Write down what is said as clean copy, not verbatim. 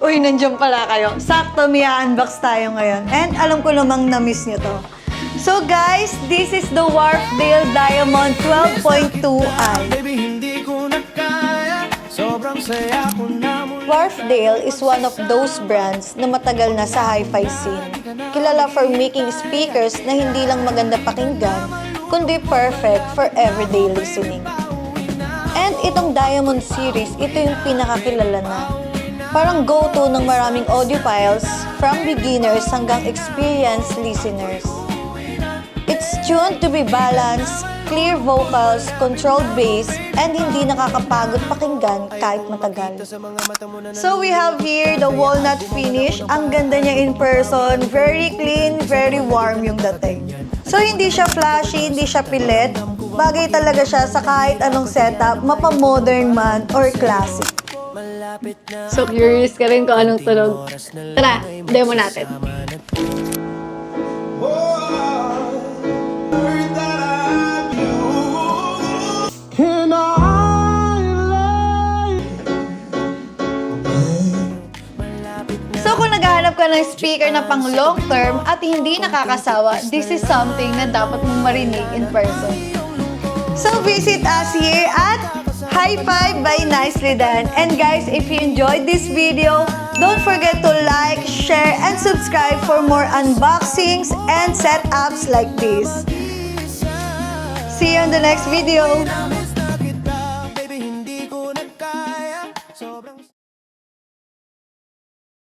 Uy, nandiyan pala kayo. Sakto, may unbox tayo ngayon. And alam ko namang na-miss nyo to. So guys, this is the Wharfedale Diamond 12.2i. Wharfedale is one of those brands na matagal na sa hi-fi scene. Kilala for making speakers na hindi lang maganda pakinggan, kundi perfect for everyday listening. And itong Diamond series, ito yung pinakakilala na. Parang go-to ng maraming audiophiles from beginners hanggang experienced listeners. It's tuned to be balanced, clear vocals, controlled bass, and hindi nakakapagod pakinggan kahit matagal. So we have here the walnut finish. Ang ganda niya in person. Very clean, very warm yung dating. So hindi siya flashy, hindi siya pilit. Bagay talaga siya sa kahit anong setup, mapa-modern man or classic. So curious ka rin kung anong tunog. Tara, demo natin. So kung naghahanap ka ng speaker na pang long term at hindi nakakasawa, this is something na dapat mong marinig in person. So visit us here at Hi-Fi by Nicely Done. And guys, if you enjoyed this video, don't forget to like, share, and subscribe for more unboxings and setups like this. See you on the next video.